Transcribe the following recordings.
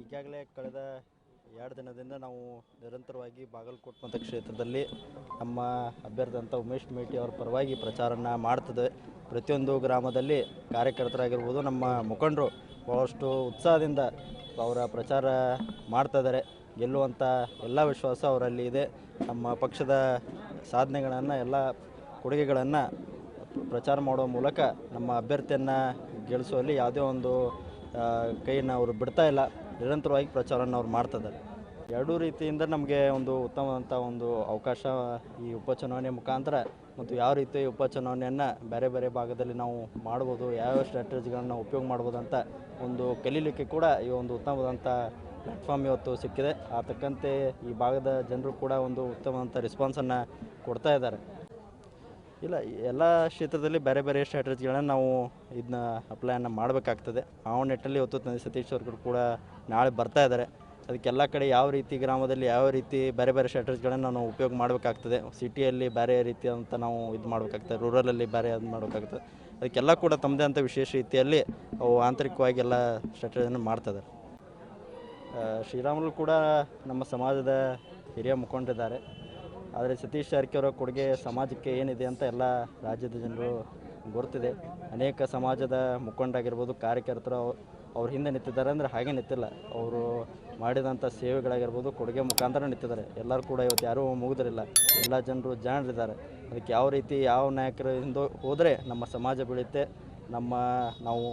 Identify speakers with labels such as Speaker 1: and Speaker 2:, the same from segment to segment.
Speaker 1: ಈಗಾಗಲೇ ಕಳೆದ 2 ದಿನದಿಂದ ನಾವು ನಿರಂತರವಾಗಿ ಬಾಗಲಕೋಟೆ ಮತಕ್ಷೇತ್ರದಲ್ಲಿ ನಮ್ಮ ಅಭ್ಯರ್ಥಿ ಉಮೇಶ್ ಮೇಟಿ ಅವರ ಪರವಾಗಿ ಪ್ರಚಾರನ ಮಾಡ್ತದೆ. ಪ್ರತಿಯೊಂದು ಗ್ರಾಮದಲ್ಲಿ ಕಾರ್ಯಕರ್ತರಾಗಿರ್ಬೋದು, ನಮ್ಮ ಮುಖಂಡರು ಭಾಳಷ್ಟು ಉತ್ಸಾಹದಿಂದ ಅವರ ಪ್ರಚಾರ ಮಾಡ್ತಾಯಿದ್ದಾರೆ. ಗೆಲ್ಲುವಂಥ ಎಲ್ಲ ವಿಶ್ವಾಸ ಅವರಲ್ಲಿ ಇದೆ. ನಮ್ಮ ಪಕ್ಷದ ಸಾಧನೆಗಳನ್ನು, ಎಲ್ಲ ಕೊಡುಗೆಗಳನ್ನು ಪ್ರಚಾರ ಮಾಡುವ ಮೂಲಕ ನಮ್ಮ ಅಭ್ಯರ್ಥಿಯನ್ನು ಗೆಲ್ಲಿಸುವಲ್ಲಿ ಯಾವುದೇ ಒಂದು ಕೈಯನ್ನು ಅವರು ಬಿಡ್ತಾ ಇಲ್ಲ. ನಿರಂತರವಾಗಿ ಪ್ರಚಾರವನ್ನು ಅವ್ರು ಮಾಡ್ತಿದ್ದಾರೆ. ಎರಡೂ ರೀತಿಯಿಂದ ನಮಗೆ ಒಂದು ಉತ್ತಮವಾದಂಥ ಒಂದು ಅವಕಾಶ ಈ ಉಪಚುನಾವಣೆ ಮುಖಾಂತರ, ಮತ್ತು ಯಾವ ರೀತಿ ಉಪಚುನಾವಣೆಯನ್ನು ಬೇರೆ ಬೇರೆ ಭಾಗದಲ್ಲಿ ನಾವು ಮಾಡ್ಬೋದು, ಯಾವ್ಯಾವ ಸ್ಟ್ರಾಟಜಿಗಳನ್ನು ನಾವು ಉಪಯೋಗ ಮಾಡ್ಬೋದು ಅಂತ ಒಂದು ಕಲೀಲಿಕ್ಕೆ ಕೂಡ ಈ ಒಂದು ಉತ್ತಮವಾದಂಥ ಪ್ಲ್ಯಾಟ್ಫಾರ್ಮ್ ಇವತ್ತು ಸಿಕ್ಕಿದೆ. ಆ ತಕ್ಕಂತೆ ಈ ಭಾಗದ ಜನರು ಕೂಡ ಒಂದು ಉತ್ತಮವಾದಂಥ ರೆಸ್ಪಾನ್ಸನ್ನು ಕೊಡ್ತಾ ಇದ್ದಾರೆ. ಇಲ್ಲ, ಎಲ್ಲ ಕ್ಷೇತ್ರದಲ್ಲಿ ಬೇರೆ ಬೇರೆ ಸ್ಟ್ರಾಟಜಿಗಳನ್ನು ನಾವು ಇದನ್ನ ಅಪ್ಲೈಯನ್ನು ಮಾಡಬೇಕಾಗ್ತದೆ. ಆ ನಿಟ್ಟಿನಲ್ಲಿ ಇವತ್ತು ತಂದೆ ಸತೀಶ್ ಅವರು ಕೂಡ ನಾಳೆ ಬರ್ತಾ ಇದ್ದಾರೆ. ಅದಕ್ಕೆಲ್ಲ ಕಡೆ ಯಾವ ರೀತಿ ಗ್ರಾಮದಲ್ಲಿ ಯಾವ ರೀತಿ ಬೇರೆ ಬೇರೆ ಸ್ಟ್ರಾಟಜಿಗಳನ್ನು ನಾವು ಉಪಯೋಗ ಮಾಡಬೇಕಾಗ್ತದೆ, ಸಿಟಿಯಲ್ಲಿ ಬೇರೆ ರೀತಿಯಂತ ನಾವು ಇದು ಮಾಡಬೇಕಾಗ್ತದೆ, ರೂರಲಲ್ಲಿ ಬೇರೆ ಅದು ಮಾಡಬೇಕಾಗ್ತದೆ. ಅದಕ್ಕೆಲ್ಲ ಕೂಡ ತಮ್ಮದೇ ಅಂತ ವಿಶೇಷ ರೀತಿಯಲ್ಲಿ ಅವು ಆಂತರಿಕವಾಗಿ ಎಲ್ಲ ಸ್ಟ್ರಾಟಜಿಯನ್ನು ಮಾಡ್ತಿದ್ದಾರೆ. ಶ್ರೀರಾಮುಲು ಕೂಡ ನಮ್ಮ ಸಮಾಜದ ಹಿರಿಯ ಮುಖಂಡರಿದ್ದಾರೆ. ಆದರೆ ಸತೀಶ್ ಜಾರಕಿಹೊಳಿ ಕೊಡುಗೆ ಸಮಾಜಕ್ಕೆ ಏನಿದೆ ಅಂತ ಎಲ್ಲ ರಾಜ್ಯದ ಜನರು ಗೊತ್ತಿದೆ. ಅನೇಕ ಸಮಾಜದ ಮುಖಂಡರಾಗಿರ್ಬೋದು, ಕಾರ್ಯಕರ್ತರು ಅವ್ರ ಹಿಂದೆ ನಿಂತಿದ್ದಾರೆ. ಅಂದರೆ ಹಾಗೆ ನಿಂತಿಲ್ಲ, ಅವರು ಮಾಡಿದಂಥ ಸೇವೆಗಳಾಗಿರ್ಬೋದು, ಕೊಡುಗೆ ಮುಖಾಂತರ ನಿಂತಿದ್ದಾರೆ. ಎಲ್ಲರೂ ಕೂಡ ಇವತ್ತು ಯಾರೂ ಮುಗಿದ್ರಿಲ್ಲ, ಎಲ್ಲ ಜನರು ಜಾಣರಿದ್ದಾರೆ. ಅದಕ್ಕೆ ಯಾವ ರೀತಿ ಯಾವ ನಾಯಕರು ಹಿಂದೆ ಹೋದರೆ ನಮ್ಮ ಸಮಾಜ ಬೆಳೆಯುತ್ತೆ, ನಾವು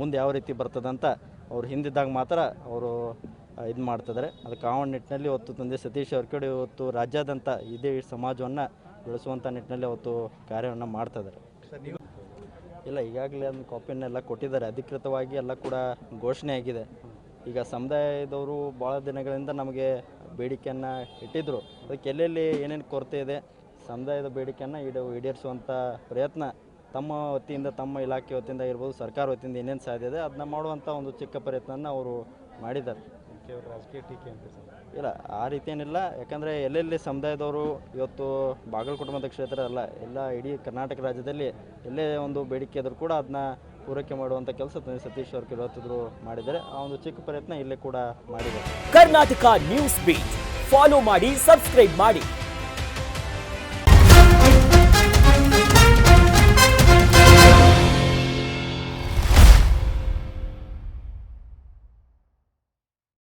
Speaker 1: ಮುಂದೆ ಯಾವ ರೀತಿ ಬರ್ತದಂತ ಅವ್ರು ಹಿಂದಿದ್ದಾಗ ಮಾತ್ರ ಅವರು ಇದು ಮಾಡ್ತಿದ್ದಾರೆ. ಅದಕ್ಕೆ ಆ ನಿಟ್ಟಿನಲ್ಲಿ ಇವತ್ತು ತಂದೆ ಸತೀಶ್ ಜಾರಕಿಹೊಳಿ ಇವತ್ತು ರಾಜ್ಯಾದ್ಯಂತ ಇದೇ ಸಮಾಜವನ್ನು ಬೆಳೆಸುವಂಥ ನಿಟ್ಟಿನಲ್ಲಿ ಅವತ್ತು ಕಾರ್ಯವನ್ನು ಮಾಡ್ತಾಯಿದ್ದಾರೆ. ಇಲ್ಲ, ಈಗಾಗಲೇ ಅದನ್ನು ಕಾಪಿಯನ್ನೆಲ್ಲ ಕೊಟ್ಟಿದ್ದಾರೆ. ಅಧಿಕೃತವಾಗಿ ಎಲ್ಲ ಕೂಡ ಘೋಷಣೆ ಆಗಿದೆ. ಈಗ ಸಮುದಾಯದವರು ಭಾಳ ದಿನಗಳಿಂದ ನಮಗೆ ಬೇಡಿಕೆಯನ್ನು ಇಟ್ಟಿದ್ದರು. ಅದಕ್ಕೆ ಎಲ್ಲೆಲ್ಲಿ ಏನೇನು ಕೊರತೆ ಇದೆ, ಸಮುದಾಯದ ಬೇಡಿಕೆಯನ್ನು ಈಡೇರಿಸುವಂಥ ಪ್ರಯತ್ನ ತಮ್ಮ ವತಿಯಿಂದ, ತಮ್ಮ ಇಲಾಖೆ ವತಿಯಿಂದ ಇರ್ಬೋದು, ಸರ್ಕಾರ ವತಿಯಿಂದ ಏನೇನು ಸಾಧ್ಯ ಇದೆ ಅದನ್ನ ಮಾಡುವಂಥ ಒಂದು ಚಿಕ್ಕ ಪ್ರಯತ್ನನ ಅವರು ಮಾಡಿದ್ದಾರೆ.
Speaker 2: ರಾಜಕೀಯ ಟೀಕೆ ಅಂತ
Speaker 1: ಇಲ್ಲ, ಆ ರೀತಿ ಏನಿಲ್ಲ. ಯಾಕಂದರೆ ಎಲ್ಲೆಲ್ಲಿ ಸಮುದಾಯದವರು ಇವತ್ತು ಬಾಗಲಕೋಟೆ ಮತಕ್ಷೇತ್ರ ಅಲ್ಲ, ಎಲ್ಲ ಇಡೀ ಕರ್ನಾಟಕ ರಾಜ್ಯದಲ್ಲಿ ಎಲ್ಲೇ ಒಂದು ಬೇಡಿಕೆ ಇದ್ರೂ ಕೂಡ ಅದನ್ನ ಪೂರೈಕೆ ಮಾಡುವಂಥ ಕೆಲಸ ಸತೀಶ್ ಜಾರಕಿಹೊಳಿ ಇವತ್ತಿದ್ರು ಮಾಡಿದ್ದಾರೆ. ಆ ಒಂದು ಚಿಕ್ಕ ಪ್ರಯತ್ನ ಇಲ್ಲೇ ಕೂಡ ಮಾಡಿದ್ದಾರೆ.
Speaker 3: ಕರ್ನಾಟಕ ನ್ಯೂಸ್ ಬೀಟ್ ಫಾಲೋ ಮಾಡಿ, ಸಬ್ಸ್ಕ್ರೈಬ್ ಮಾಡಿ.